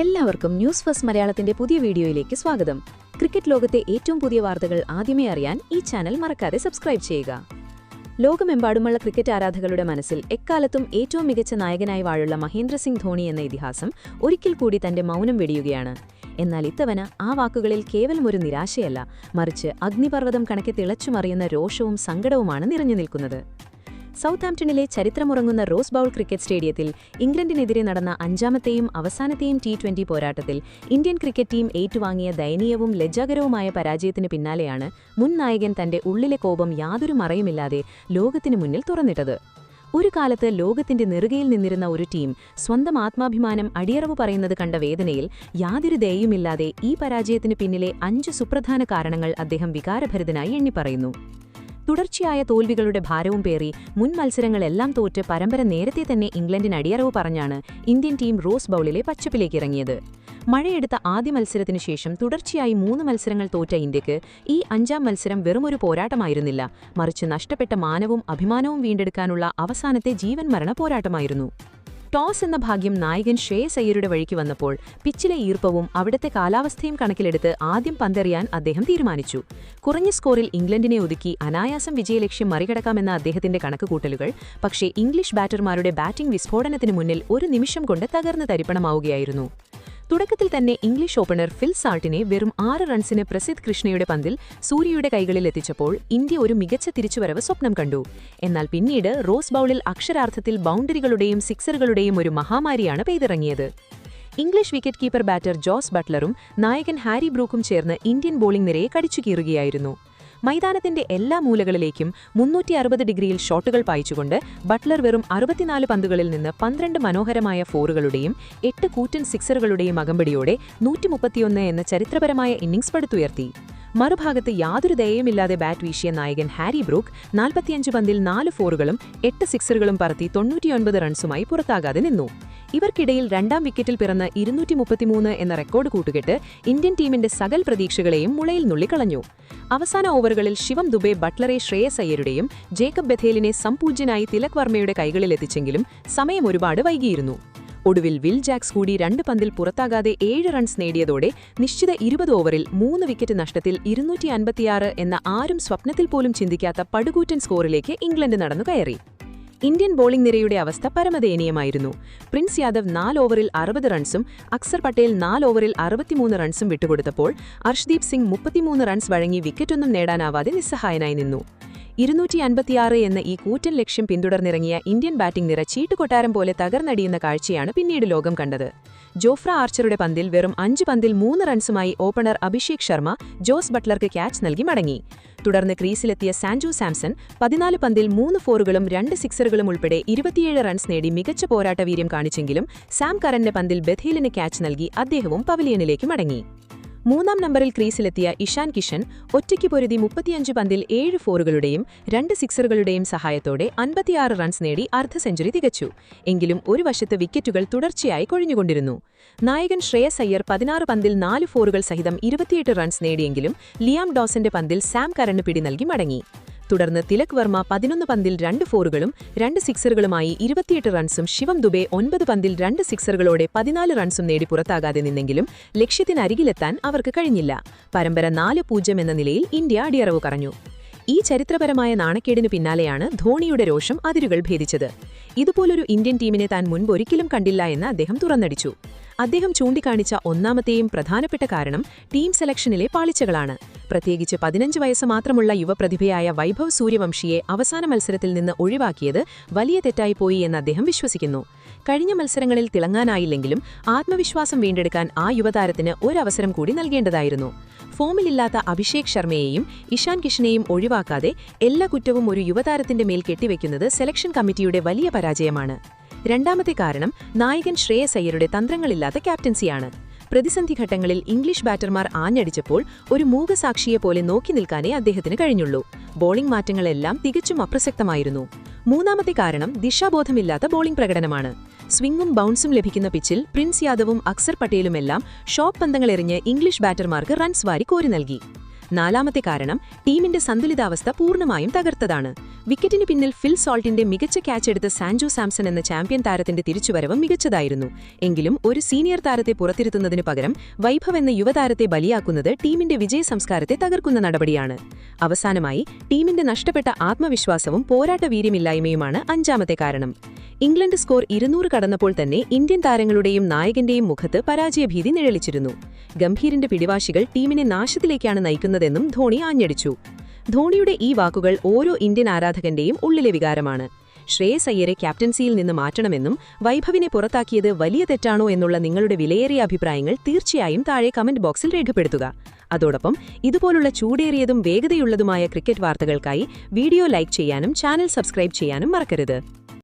എല്ലാവർക്കും news first മലയാളത്തിന്റെ പുതിയ വീഡിയോയിലേക്ക് സ്വാഗതം. ക്രിക്കറ്റ് ലോകത്തെ ഏറ്റവും പുതിയ വാർത്തകൾ ആദ്യമേ അറിയാൻ ഈ ചാനൽ മറക്കാതെ സബ്സ്ക്രൈബ് ചെയ്യുക. ലോകമെമ്പാടുമുള്ള ക്രിക്കറ്റ് ആരാധകരുടെ മനസ്സിൽ എക്കാലത്തും ഏറ്റവും മികച്ച നായകനായി വാഴുള്ള മഹേന്ദ്ര സിംഗ് ധോണി എന്ന ഇതിഹാസം ഒരിക്കൽ കൂടി തന്റെ മൗനം വെടിയുകയാണ്. എന്നാൽ ഇത്തവണ ആ വാക്കുകളിൽ കേവലം ഒരു നിരാശയല്ല, മറിച്ച് അഗ്നിപർവ്വതം കണക്കെ തിളച്ചുമറിയുന്ന രോഷവും സങ്കടവുമാണ് നിറഞ്ഞു നിൽക്കുന്നത്. സൗത്താംപ്ടണിലെ ചരിത്രമുറങ്ങുന്ന റോസ് ബൗൾ ക്രിക്കറ്റ് സ്റ്റേഡിയത്തിൽ ഇംഗ്ലണ്ടിനെതിരെ നടന്ന അഞ്ചാമത്തെയും അവസാനത്തെയും T20 പോരാട്ടത്തിൽ ഇന്ത്യൻ ക്രിക്കറ്റ് ടീം ഏറ്റുവാങ്ങിയ ദയനീയവും ലജ്ജാകരവുമായ പരാജയത്തിന് പിന്നാലെയാണ് മുൻ നായകൻ തന്റെ ഉള്ളിലെ കോപം യാതൊരു മറയുമില്ലാതെ ലോകത്തിനു മുന്നിൽ തുറന്നിട്ടത്. ഒരു കാലത്ത് ലോകത്തിന്റെ നെറുകയിൽ നിന്നിരുന്ന ഒരു ടീം സ്വന്തം ആത്മാഭിമാനം അടിയറവ് പറയുന്നത് കണ്ട വേദനയിൽ യാതൊരു ദയയുമില്ലാതെ ഈ പരാജയത്തിനു പിന്നിലെ 5 സുപ്രധാന കാരണങ്ങൾ അദ്ദേഹം വികാരഭരിതനായി എണ്ണിപ്പറയുന്നു. തുടർച്ചയായ തോൽവികളുടെ ഭാരവും പേറി മുൻ മത്സരങ്ങളെല്ലാം തോറ്റ് പരമ്പര നേരത്തെ തന്നെ ഇംഗ്ലണ്ടിന് അടിയറവ് പറഞ്ഞാണ് ഇന്ത്യൻ ടീം റോസ് ബൗളിലെ പച്ചപ്പിലേക്ക് ഇറങ്ങിയത്. മഴയെടുത്ത ആദ്യ മത്സരത്തിനു ശേഷം തുടർച്ചയായി 3 മത്സരങ്ങൾ തോറ്റ ഇന്ത്യക്ക് ഈ 5ാം മത്സരം വെറുമൊരു പോരാട്ടമായിരുന്നില്ല, മറിച്ച് നഷ്ടപ്പെട്ട മാനവും അഭിമാനവും വീണ്ടെടുക്കാനുള്ള അവസാനത്തെ ജീവൻ മരണ പോരാട്ടമായിരുന്നു. ടോസ് എന്ന ഭാഗ്യം നായകൻ ശ്രേയസ് അയ്യരുടെ വഴിക്ക് വന്നപ്പോൾ പിച്ചിലെ ഈർപ്പവും അവിടുത്തെ കാലാവസ്ഥയും കണക്കിലെടുത്ത് ആദ്യം പന്തെറിയാൻ അദ്ദേഹം തീരുമാനിച്ചു. കുറഞ്ഞ സ്കോറിൽ ഇംഗ്ലണ്ടിനെ ഒതുക്കി അനായാസം വിജയലക്ഷ്യം മറികടക്കാമെന്ന അദ്ദേഹത്തിന്റെ കണക്കുകൂട്ടലുകൾ പക്ഷേ ഇംഗ്ലീഷ് ബാറ്റർമാരുടെ ബാറ്റിംഗ് വിസ്ഫോടനത്തിനു മുന്നിൽ ഒരു നിമിഷം കൊണ്ട് തകർന്ന് തരിപ്പണമാവുകയായിരുന്നു. തുടക്കത്തിൽ തന്നെ ഇംഗ്ലീഷ് ഓപ്പണർ ഫിൽ സാൾട്ടിനെ വെറും 6 റൺസിന് പ്രസിദ്ധ് കൃഷ്ണയുടെ പന്തിൽ സൂര്യയുടെ കൈകളിൽ എത്തിച്ചപ്പോൾ ഇന്ത്യ ഒരു മികച്ച തിരിച്ചുവരവ് സ്വപ്നം കണ്ടു. എന്നാൽ പിന്നീട് റോസ് ബൗളിൽ അക്ഷരാർത്ഥത്തിൽ ബൗണ്ടറികളുടെയും സിക്സറുകളുടെയും ഒരു മഹാമാരിയാണ് പെയ്തിറങ്ങിയത്. English wicket keeper batter Jos ബട്ട്ലറും നായകൻ ഹാരി ബ്രൂക്കും ചേർന്ന് ഇന്ത്യൻ ബോളിംഗ് നിരയെ കടിച്ചുകീറുകയായിരുന്നു. മൈതാനത്തിന്റെ എല്ലാ മൂലകളിലേക്കും 360 ഡിഗ്രിയിൽ ഷോട്ടുകൾ പായിച്ചുകൊണ്ട് ബട്ട്ലർ വെറും 64 പന്തുകളിൽ നിന്ന് 12 മനോഹരമായ ഫോറുകളുടെയും 8 കൂറ്റൻ സിക്സറുകളുടെയും അകമ്പടിയോടെ 131 എന്ന ചരിത്രപരമായ ഇന്നിംഗ്സ് പടുത്തുയർത്തി. മറുഭാഗത്ത് യാതൊരു ദയയുമില്ലാതെ ബാറ്റ് വീശിയ നായകൻ ഹാരി ബ്രൂക്ക് 45 പന്തിൽ 4 ഫോറുകളും 8 സിക്സറുകളും പറത്തി 99 റൺസുമായി പുറത്താകാതെ നിന്നു. ഇവർക്കിടയിൽ 2ാം വിക്കറ്റിൽ പിറന്ന 233 എന്ന റെക്കോർഡ് കൂട്ടുകെട്ട് ഇന്ത്യൻ ടീമിന്റെ സകൽ പ്രതീക്ഷകളെയും മുളയിൽ നുള്ളിക്കളഞ്ഞു. അവസാന ഓവറുകളിൽ ശിവം ദുബെ ബട്ട്ലറെ ശ്രേയസ് അയ്യരുടെയും ജേക്കബ് ബഥേലിനെ സംപൂജ്യനായി തിലക് വർമ്മയുടെ കൈകളിലെത്തിച്ചെങ്കിലും സമയം ഒരുപാട് വൈകിയിരുന്നു. ഒടുവിൽ വിൽ ജാക്സ് കൂടി 2 പന്തിൽ പുറത്താകാതെ 7 റൺസ് നേടിയതോടെ നിശ്ചിത 20 ഓവറിൽ 3 വിക്കറ്റ് നഷ്ടത്തിൽ 256 എന്ന ആരും സ്വപ്നത്തിൽ പോലും ചിന്തിക്കാത്ത പടുകൂറ്റൻ സ്കോറിലേക്ക് ഇംഗ്ലണ്ട് നടന്നു കയറി. ഇന്ത്യൻ ബോളിംഗ് നിരയുടെ അവസ്ഥ പരമദയനീയമായിരുന്നു. പ്രിൻസ് യാദവ് 4 ഓവറിൽ 60 റൺസും അക്സർ പട്ടേൽ 4 ഓവറിൽ 63 റൺസും വിട്ടുകൊടുത്തപ്പോൾ അർഷ്ദീപ് സിംഗ് 33 റൺസ് വഴങ്ങി വിക്കറ്റൊന്നും നേടാനാവാതെ നിസ്സഹായനായി നിന്നു. 256 എന്ന ഈ കൂറ്റൻ ലക്ഷ്യം പിന്തുടർന്നിറങ്ങിയ ഇന്ത്യൻ ബാറ്റിംഗ് നിര ചീട്ടുകൊട്ടാരം പോലെ തകർന്നടിയുന്ന കാഴ്ചയാണ് പിന്നീട് ലോകം കണ്ടത്. ജോഫ്ര ആർച്ചറുടെ പന്തിൽ വെറും 5 പന്തിൽ 3 റൺസുമായി ഓപ്പണർ അഭിഷേക് ശർമ്മ ജോസ് ബട്ട്ലർക്ക് ക്യാച്ച് നൽകി മടങ്ങി. തുടർന്ന് ക്രീസിലെത്തിയ സാൻജു സാംസൺ 14 പന്തിൽ 3 ഫോറുകളും 2 സിക്സറുകളും ഉൾപ്പെടെ 27 റൺസ് നേടി മികച്ച പോരാട്ടവീര്യം കാണിച്ചെങ്കിലും സാം കറന്റെ പന്തിൽ ബഥേലിന് ക്യാച്ച് നൽകി അദ്ദേഹവും പവലിയനിലേക്ക് മടങ്ങി. 3ാം നമ്പറിൽ ക്രീസിലെത്തിയ ഇഷാൻ കിഷൻ ഒറ്റയ്ക്ക് പൊരുതി 35 പന്തിൽ 7 ഫോറുകളുടെയും 2 സിക്സറുകളുടെയും സഹായത്തോടെ 56 റൺസ് നേടി അർദ്ധ സെഞ്ചുറി തികച്ചു. എങ്കിലും ഒരു വശത്ത് വിക്കറ്റുകൾ തുടർച്ചയായി കൊഴിഞ്ഞുകൊണ്ടിരുന്നു. നായകൻ ശ്രേയസ് അയ്യർ 16 പന്തിൽ 4 ഫോറുകൾ സഹിതം 28 റൺസ് നേടിയെങ്കിലും ലിയാം ഡോസന്റെ പന്തിൽ സാം കറന് പിടി നൽകി മടങ്ങി. തുടർന്ന് തിലക് വർമ്മ 11 പന്തിൽ 2 ഫോറുകളും 2 സിക്സറുകളുമായി 28 റൺസും ശിവം ദുബെ 9 പന്തിൽ 2 സിക്സറുകളോടെ 14 റൺസും നേടി പുറത്താകാതെ നിന്നെങ്കിലും ലക്ഷ്യത്തിനരികിലെത്താൻ അവർക്ക് കഴിഞ്ഞില്ല. പരമ്പര 4-0 എന്ന നിലയിൽ ഇന്ത്യ അടിയറവ് പറഞ്ഞു. ഈ ചരിത്രപരമായ നാണക്കേടിനു പിന്നാലെയാണ് ധോണിയുടെ രോഷം അതിരുകൾ ഭേദിച്ചത്. ഇതുപോലൊരു ഇന്ത്യൻ ടീമിനെ താൻ മുൻപൊരിക്കലും കണ്ടില്ല എന്ന് അദ്ദേഹം തുറന്നടിച്ചു. അദ്ദേഹം ചൂണ്ടിക്കാണിച്ച ഒന്നാമത്തെയും പ്രധാനപ്പെട്ട കാരണം ടീം സെലക്ഷനിലെ പാളിച്ചകളാണ്. പ്രത്യേകിച്ച് 15 വയസ്സ് മാത്രമുള്ള യുവപ്രതിഭയായ വൈഭവ് സൂര്യവംശിയെ അവസാന മത്സരത്തിൽ നിന്ന് ഒഴിവാക്കിയത് വലിയ തെറ്റായിപ്പോയി എന്ന് അദ്ദേഹം വിശ്വസിക്കുന്നു. കഴിഞ്ഞ മത്സരങ്ങളിൽ തിളങ്ങാനായില്ലെങ്കിലും ആത്മവിശ്വാസം വീണ്ടെടുക്കാൻ ആ യുവതാരത്തിന് ഒരവസരം കൂടി നൽകേണ്ടതായിരുന്നു. ഫോമിലില്ലാത്ത അഭിഷേക് ശർമ്മയെയും ഇഷാൻ കിഷനെയും ഒഴിവാക്കാതെ എല്ലാ കുറ്റവും ഒരു യുവതാരത്തിന്റെ മേൽ കെട്ടിവെക്കുന്നത് സെലക്ഷൻ കമ്മിറ്റിയുടെ വലിയ പരാജയമാണ്. 2ാമത്തെ കാരണം നായകൻ ശ്രേയസ് അയ്യരുടെ തന്ത്രങ്ങളില്ലാത്ത ക്യാപ്റ്റൻസിയാണ്. പ്രതിസന്ധി ഘട്ടങ്ങളിൽ ഇംഗ്ലീഷ് ബാറ്റർമാർ ആഞ്ഞടിച്ചപ്പോൾ ഒരു മൂകസാക്ഷിയെ പോലെ നോക്കി നിൽക്കാനേ അദ്ദേഹത്തിന് കഴിഞ്ഞുള്ളൂ. ബോളിംഗ് മാറ്റങ്ങളെല്ലാം തികച്ചും അപ്രസക്തമായിരുന്നു. 3ാമത്തെ കാരണം ദിശാബോധമില്ലാത്ത ബോളിംഗ് പ്രകടനമാണ്. സ്വിംഗും ബൗൺസും ലഭിക്കുന്ന പിച്ചിൽ പ്രിൻസ് യാദവും അക്സർ പട്ടേലുമെല്ലാം ഷോപ്പ് പന്തങ്ങളെറിഞ്ഞ് ഇംഗ്ലീഷ് ബാറ്റർമാർക്ക് റൺസ് വാരി കോരി നൽകി. നാലാമത്തെ കാരണം ടീമിന്റെ സന്തുലിതാവസ്ഥ പൂർണ്ണമായും തകർത്തതാണ്. വിക്കറ്റിന് പിന്നിൽ ഫിൽ സോൾട്ടിന്റെ മികച്ച ക്യാച്ച് എടുത്ത സാൻജു സാംസൺ എന്ന ചാമ്പ്യൻ താരത്തിന്റെ തിരിച്ചുവരവ് മികച്ചതായിരുന്നു. എങ്കിലും ഒരു സീനിയർ താരത്തെ പുറത്തിരുത്തുന്നതിനു പകരം വൈഭവ് എന്ന യുവതാരത്തെ ബലിയാക്കുന്നത് ടീമിന്റെ വിജയ സംസ്കാരത്തെ തകർക്കുന്ന നടപടിയാണ്. അവസാനമായി ടീമിന്റെ നഷ്ടപ്പെട്ട ആത്മവിശ്വാസവും പോരാട്ടവീര്യമില്ലായ്മയുമാണ് അഞ്ചാമത്തെ കാരണം. ഇംഗ്ലണ്ട് സ്കോർ 200 കടന്നപ്പോൾ തന്നെ ഇന്ത്യൻ താരങ്ങളുടെയും നായകന്റെയും മുഖത്ത് പരാജയഭീതി നിഴലിച്ചിരുന്നു. ഗംഭീരിന്റെ പിടിവാശികൾ ടീമിനെ നാശത്തിലേക്കാണ് നയിക്കുന്നതെന്നും ധോണി ആഞ്ഞടിച്ചു. ധോണിയുടെ ഈ വാക്കുകൾ ഓരോ ഇന്ത്യൻ ആരാധകന്റെയും ഉള്ളിലെ വികാരമാണ്. ശ്രേയസ് അയ്യരെ ക്യാപ്റ്റൻസിയിൽ നിന്ന് മാറ്റണമെന്നും വൈഭവിനെ പുറത്താക്കിയത് വലിയ തെറ്റാണോ എന്നുള്ള നിങ്ങളുടെ വിലയേറിയ അഭിപ്രായങ്ങൾ തീർച്ചയായും താഴെ കമന്റ് ബോക്സിൽ രേഖപ്പെടുത്തുക. അതോടൊപ്പം ഇതുപോലുള്ള ചൂടേറിയതും വേഗതയുള്ളതുമായ ക്രിക്കറ്റ് വാർത്തകൾക്കായി വീഡിയോ ലൈക്ക് ചെയ്യാനും ചാനൽ സബ്സ്ക്രൈബ് ചെയ്യാനും മറക്കരുത്.